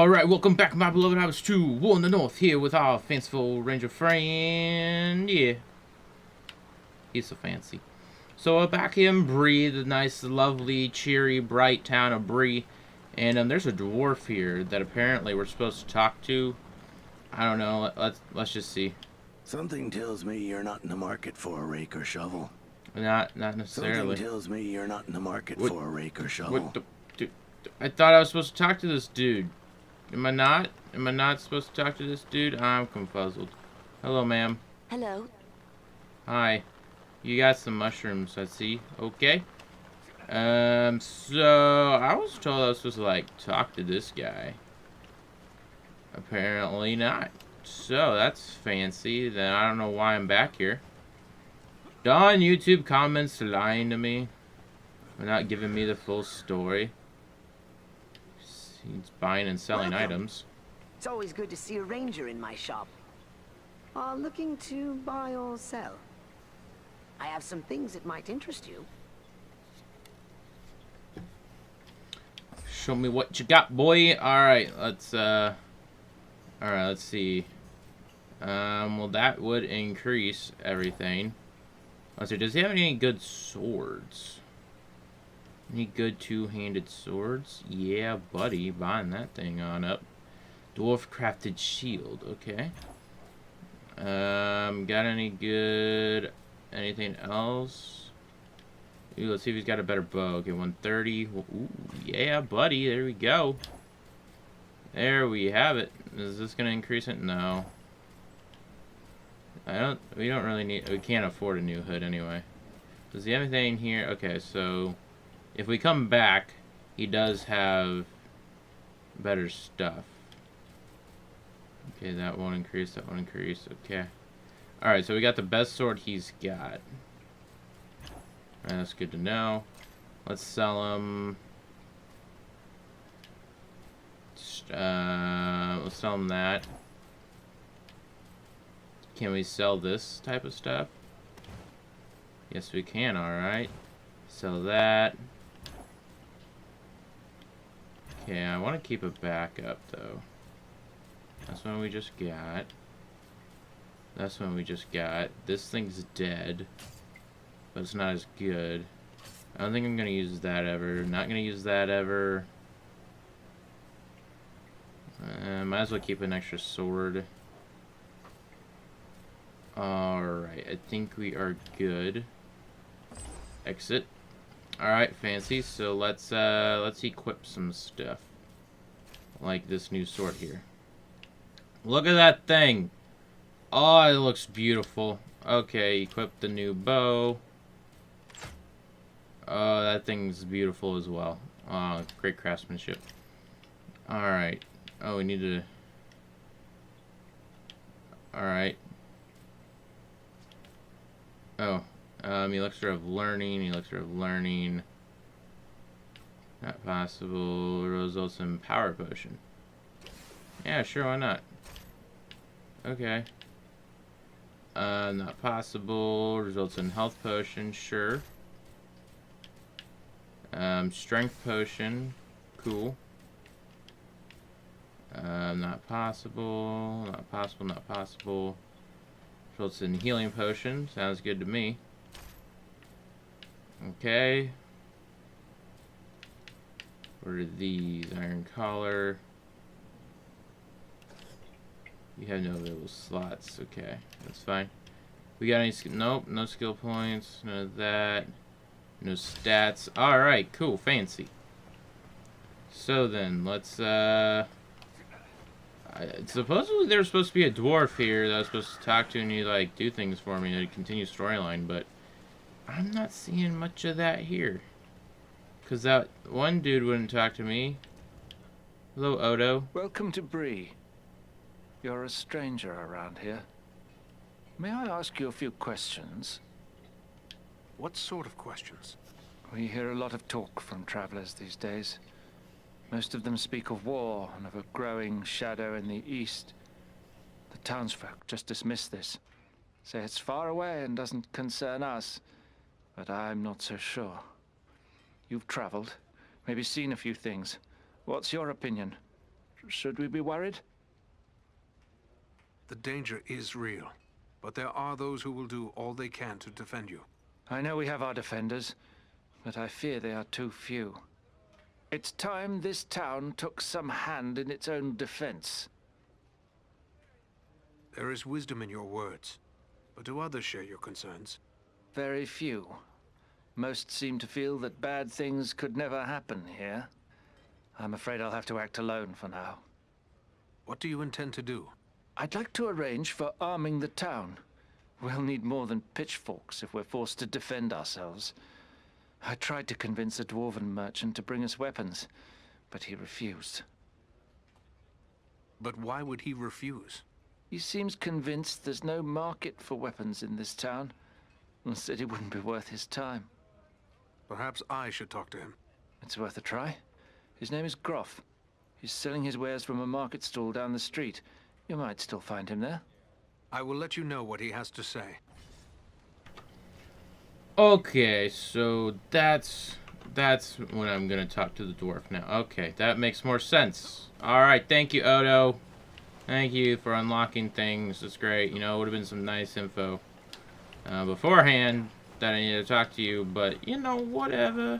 Alright, welcome back, my beloved house to War in the North, here with our fanciful ranger friend. Yeah, he's so fancy. So back in Bree, the nice, lovely, cheery, bright town of Bree. And there's a dwarf here that apparently we're supposed to talk to. I don't know, let's just see. Something tells me you're not in the market for a rake or shovel. Not necessarily. Something tells me you're not in the market for a rake or shovel. I thought I was supposed to talk to this dude. Am I not? Am I not supposed to talk to this dude? I'm confuzzled. Hello, ma'am. Hello. Hi. You got some mushrooms, I see. Okay. So I was told I was supposed to, like, talk to this guy. Apparently not. So, that's fancy. Then I don't know why I'm back here. Don YouTube comments lying to me. They're not giving me the full story. He's buying and selling items. It's always good to see a ranger in my shop. Looking to buy or sell? I have some things that might interest you. Show me what you got, boy. Alright, let's see. Well, that would increase everything. Let's see, does he have any good swords? Any good two-handed swords? Yeah, buddy, buying that thing on up. Dwarf crafted shield, okay. Got any good anything else? Ooh, let's see if he's got a better bow. Okay, 130. Ooh, yeah, buddy, there we go. There we have it. Is this gonna increase it? No. We don't really need, we can't afford a new hood anyway. Does he have anything here? Okay, so if we come back, he does have better stuff. Okay, that won't increase, that won't increase, okay. Alright, so we got the best sword he's got. Alright, that's good to know. Let's sell him. Let's sell him that. Can we sell this type of stuff? Yes, we can, alright. Sell that. Okay, I want to keep a backup, though. That's one we just got. That's one we just got. This thing's dead. But it's not as good. I don't think I'm going to use that ever. Not going to use that ever. Might as well keep an extra sword. Alright, I think we are good. Exit. Alright, fancy. So let's equip some stuff. Like this new sword here. Look at that thing! Oh, it looks beautiful. Okay, equip the new bow. Oh, that thing's beautiful as well. Oh, great craftsmanship. Alright. Oh, we need to... Alright. Oh. Elixir of learning. Elixir of learning. Not possible. Results in power potion. Yeah, sure, why not? Okay. Not possible. Results in health potion. Sure. Strength potion. Cool. Not possible. Not possible. Not possible. Results in healing potion. Sounds good to me. Okay. What are these? Iron collar. We have no available slots. Okay, that's fine. We got any? Nope, no skill points. None of that. No stats. All right, cool, fancy. So then, let's. Supposedly there's supposed to be a dwarf here that I was supposed to talk to and you like do things for me to continue storyline, but I'm not seeing much of that here. Cause that one dude wouldn't talk to me. Hello, Otto. Welcome to Bree. You're a stranger around here. May I ask you a few questions? What sort of questions? We hear a lot of talk from travelers these days. Most of them speak of war and of a growing shadow in the east. The townsfolk just dismiss this. Say it's far away and doesn't concern us. But I'm not so sure. You've traveled, maybe seen a few things. What's your opinion? Should we be worried? The danger is real, but there are those who will do all they can to defend you. I know we have our defenders, but I fear they are too few. It's time this town took some hand in its own defense. There is wisdom in your words, but do others share your concerns? Very few. Most seem to feel that bad things could never happen here. I'm afraid I'll have to act alone for now. What do you intend to do? I'd like to arrange for arming the town. We'll need more than pitchforks if we're forced to defend ourselves. I tried to convince a dwarven merchant to bring us weapons, but he refused. But why would he refuse? He seems convinced there's no market for weapons in this town, and said it wouldn't be worth his time. Perhaps I should talk to him. It's worth a try. His name is Groff. He's selling his wares from a market stall down the street. You might still find him there. I will let you know what he has to say. Okay, so that's when I'm gonna talk to the dwarf now. Okay, that makes more sense. Alright, thank you, Otto. Thank you for unlocking things. It's great. You know, it would have been some nice info beforehand that I needed to talk to you, but, you know, whatever.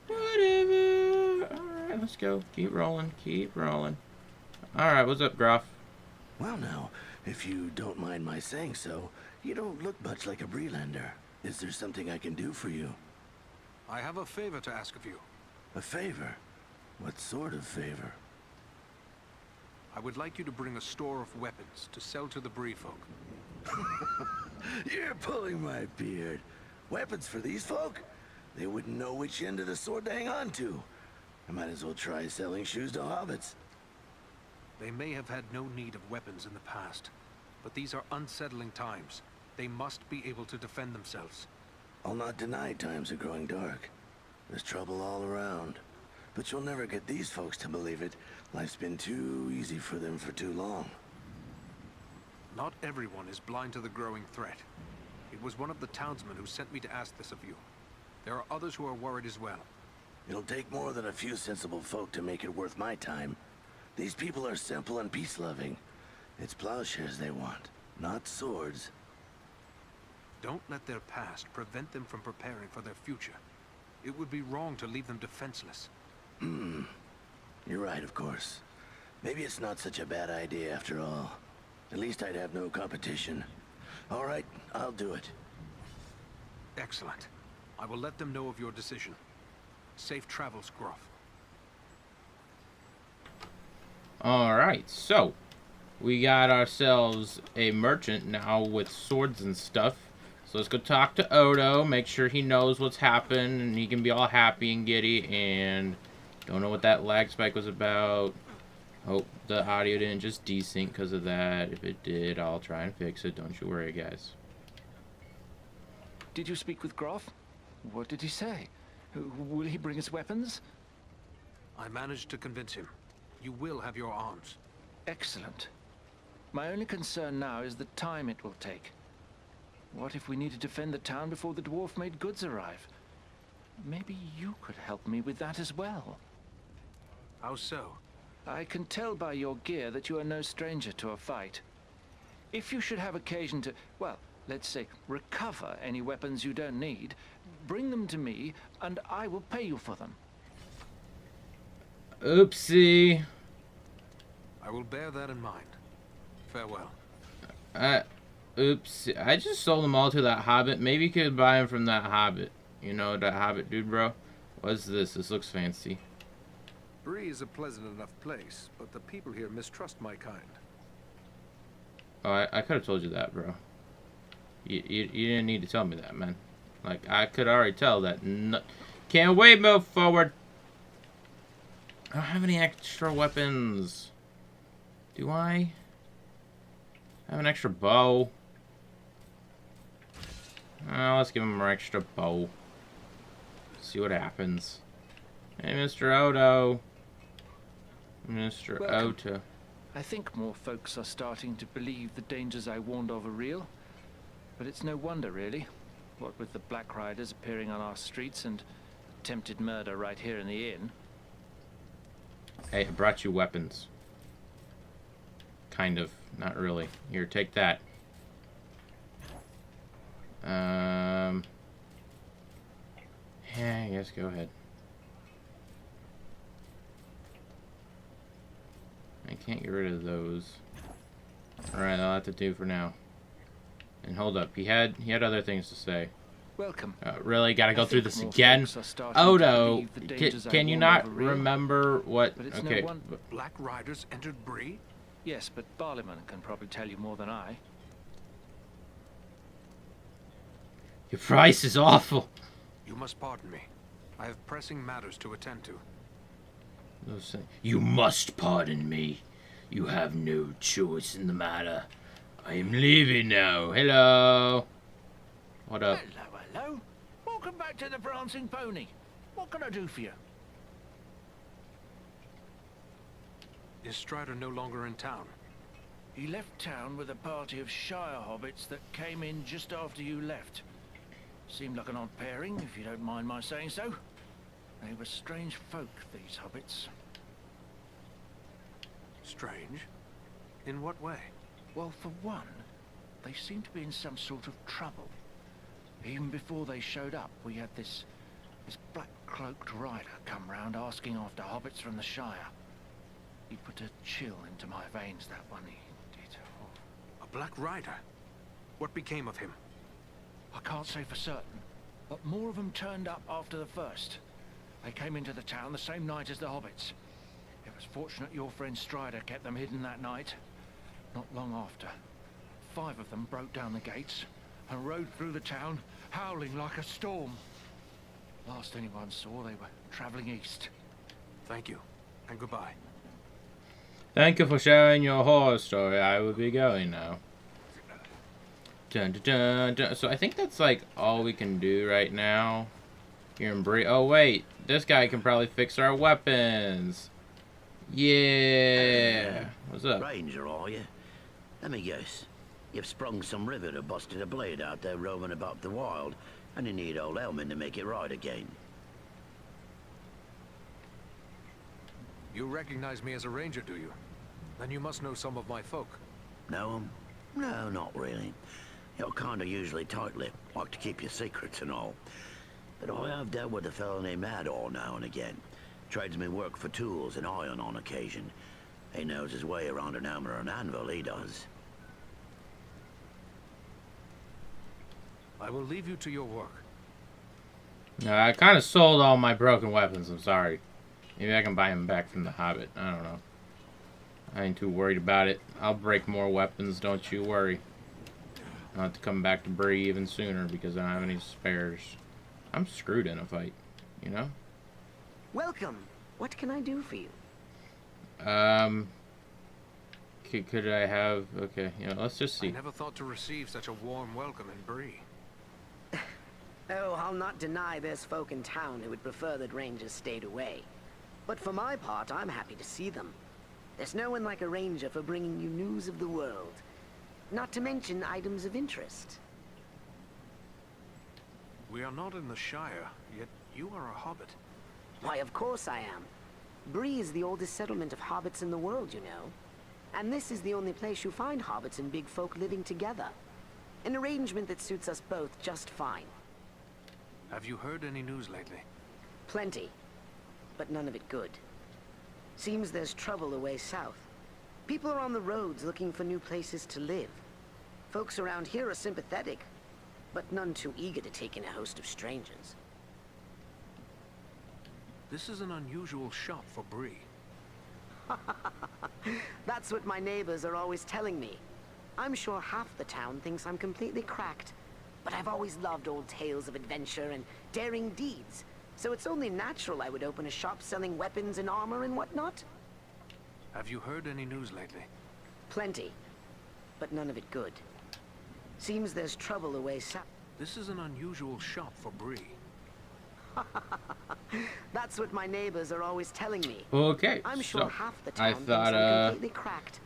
Whatever. Alright, let's go. Keep rolling. Keep rolling. Alright, what's up, Groff? Well now, if you don't mind my saying so, you don't look much like a Breelander. Is there something I can do for you? I have a favor to ask of you. A favor? What sort of favor? I would like you to bring a store of weapons to sell to the Bree folk. You're pulling my beard. Weapons for these folk? They wouldn't know which end of the sword to hang on to. I might as well try selling shoes to hobbits. They may have had no need of weapons in the past, but these are unsettling times. They must be able to defend themselves. I'll not deny times are growing dark. There's trouble all around. But you'll never get these folks to believe it. Life's been too easy for them for too long. Not everyone is blind to the growing threat. It was one of the townsmen who sent me to ask this of you. There are others who are worried as well. It'll take more than a few sensible folk to make it worth my time. These people are simple and peace-loving. It's plowshares they want, not swords. Don't let their past prevent them from preparing for their future. It would be wrong to leave them defenseless. You're right, of course. Maybe it's not such a bad idea after all. At least I'd have no competition. All right, I'll do it. Excellent. I will let them know of your decision. Safe travels, Groff. Alright, so we got ourselves a merchant now with swords and stuff. So let's go talk to Otto, make sure he knows what's happened, and he can be all happy and giddy, and don't know what that lag spike was about. Hope the audio didn't just desync because of that. If it did, I'll try and fix it. Don't you worry, guys. Did you speak with Groff? What did he say? Will he bring us weapons? I managed to convince him. You will have your arms. Excellent. My only concern now is the time it will take. What if we need to defend the town before the dwarf-made goods arrive? Maybe you could help me with that as well. How so? I can tell by your gear that you are no stranger to a fight. If you should have occasion to, well, let's say, recover any weapons you don't need, bring them to me, and I will pay you for them. Oopsie. I will bear that in mind. Farewell. Oops. I just sold them all to that hobbit. Maybe you could buy them from that hobbit. You know, that hobbit dude, bro. What's this? This looks fancy. Bree is a pleasant enough place, but the people here mistrust my kind. Oh, I could have told you that, bro. You didn't need to tell me that, man. Like, I could already tell that. No, can't wait, move forward. I don't have any extra weapons. Do I? I have an extra bow. Let's give him an extra bow. See what happens. Hey, Mr. Otto. Mr. Welcome. Otto. I think more folks are starting to believe the dangers I warned of are real. But it's no wonder, really. What with the Black Riders appearing on our streets and attempted murder right here in the inn. Hey, I brought you weapons. kind of. Not really. Here, take that. Yeah, I guess go ahead. I can't get rid of those. Alright, that'll have to do for now. And hold up, he had other things to say. Welcome. Really? Gotta go through this More again? folks are starting to Otto, believe the dangers I can you warned not over real. remember what... But it's Okay, no one... Black Riders entered Bree? Yes, but Barleyman can probably tell you more than I. your price is awful. You must pardon me. I have pressing matters to attend to. You must pardon me. You have no choice in the matter. I am leaving now. Hello. What up? Hello, hello. Welcome back to the Prancing Pony. What can I do for you? Is Strider no longer in town? He left town with a party of Shire hobbits that came in just after you left. Seemed like an odd pairing, if you don't mind my saying so. They were strange folk, these hobbits. Strange? In what way? Well, for one, they seemed to be in some sort of trouble. Even before they showed up, we had this black-cloaked rider come round asking after hobbits from the Shire. He put a chill into my veins, that one, he did. Oh. A Black Rider? What became of him? I can't say for certain, but more of them turned up after the first. They came into the town the same night as the hobbits. It was fortunate your friend Strider kept them hidden that night. Not long after, 5 of them broke down the gates and rode through the town, howling like a storm. Last anyone saw, they were traveling east. Thank you, and goodbye. Thank you for sharing your horror story. I will be going now. Dun, dun, dun, dun. So I think that's like all we can do right now. Here in Bree. Oh wait, this guy can probably fix our weapons. Yeah. What's up? Ranger, are you? Let me guess. You've sprung some rivet or busted a blade out there roaming about the wild, and you need old Elman to make it right again. You recognize me as a ranger, do you? Then you must know some of my folk. Know 'em? No, not really. You're kind of usually tight-lipped, like to keep your secrets and all. But I have dealt with a fellow named Ador now and again. Trades me work for tools and iron on occasion. He knows his way around an hammer and anvil, he does. I will leave you to your work. I kind of sold all my broken weapons. I'm sorry. Maybe I can buy them back from the Hobbit. I don't know. I ain't too worried about it. I'll break more weapons, don't you worry. I'll have to come back to Bree even sooner because I don't have any spares. I'm screwed in a fight, you know? Welcome. What can I do for you? Could I have... Okay, you know, let's just see. I never thought to receive such a warm welcome in Bree. Oh, I'll not deny there's folk in town who would prefer that rangers stayed away. But for my part, I'm happy to see them. There's no one like a ranger for bringing you news of the world. Not to mention items of interest. We are not in the Shire, yet you are a hobbit. Why, of course I am. Bree is the oldest settlement of hobbits in the world, you know. And this is the only place you find hobbits and big folk living together. An arrangement that suits us both just fine. Have you heard any news lately? Plenty, but none of it good. Seems there's trouble away south. People are on the roads looking for new places to live. Folks around here are sympathetic, but none too eager to take in a host of strangers. This is an unusual shop for Bree. That's what my neighbors are always telling me. I'm sure half the town thinks I'm completely cracked, but I've always loved old tales of adventure and daring deeds, so it's only natural I would open a shop selling weapons and armor and whatnot. Have you heard any news lately? Plenty, but none of it good. Seems there's trouble away south. This is an unusual shop for Bree. That's what my neighbors are always telling me. Okay, I'm sure so half the I town thought, thinks I'm completely cracked,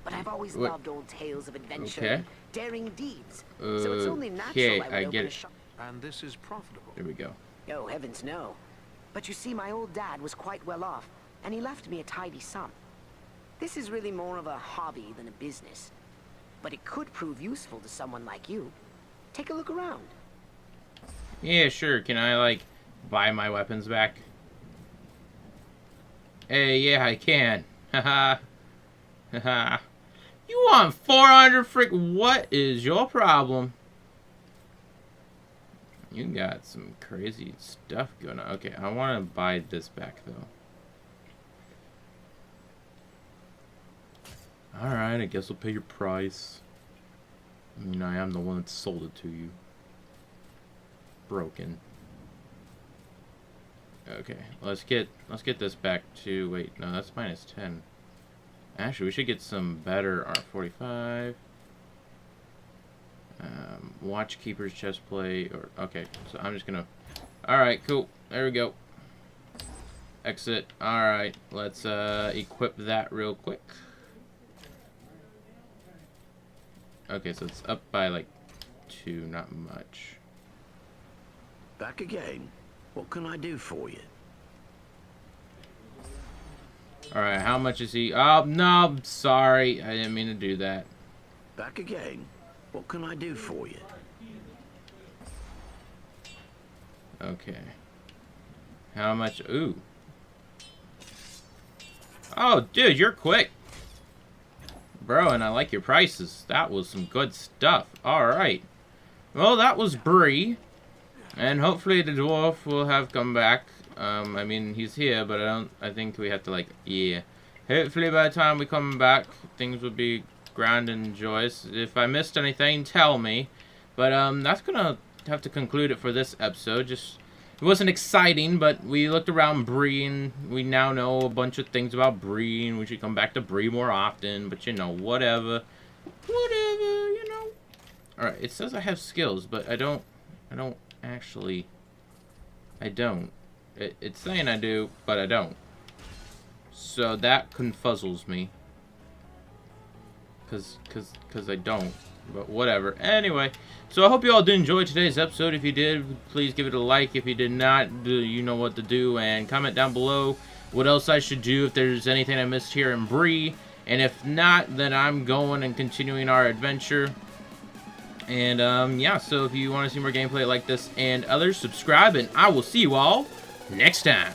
but I've always what- loved old tales of adventure Okay. and daring deeds, so it's only natural I would I open get a it. shop. And this is profitable. There we go. Oh, heavens no. But you see, my old dad was quite well off, and he left me a tidy sum. This is really more of a hobby than a business. But it could prove useful to someone like you. Take a look around. Yeah, sure. Can I, like, buy my weapons back? Hey, yeah, I can. Haha. Haha. You want 400 frick? What is your problem? You got some crazy stuff going on. Okay, I want to buy this back, though. Alright, I guess I'll pay your price. I mean, I am the one that sold it to you. Broken. Okay, let's get this back to, wait, no, that's -10. Actually, we should get some better R45. Watchkeeper's chest plate, or, okay, so I'm just gonna, alright, cool, there we go. Exit, alright, let's, equip that real quick. Okay, so it's up by, like, 2, not much. Back again? What can I do for you? Alright, how much is he? Oh, no, sorry. I didn't mean to do that. Back again? What can I do for you? Okay. How much? Ooh. Oh, dude, you're quick. Bro, and I like your prices. That was some good stuff. Alright. Well, that was Bree. And hopefully the dwarf will have come back. I mean, he's here, but I think we have to, like, yeah. Hopefully by the time we come back, things will be grand and joyous. If I missed anything, tell me. But, that's gonna have to conclude it for this episode. Just, it wasn't exciting, but we looked around Bree, and we now know a bunch of things about Bree, and we should come back to Bree more often, but, you know, whatever. Whatever, you know. Alright, it says I have skills, but I don't actually, I don't. It's saying I do, but I don't. So that confuzzles me. Cause I don't. But whatever. Anyway, so I hope you all did enjoy today's episode. If you did, please give it a like. If you did not, you know what to do. And comment down below what else I should do if there's anything I missed here in Bree. And if not, then I'm going and continuing our adventure. And, yeah, so if you want to see more gameplay like this and others, subscribe, and I will see you all next time.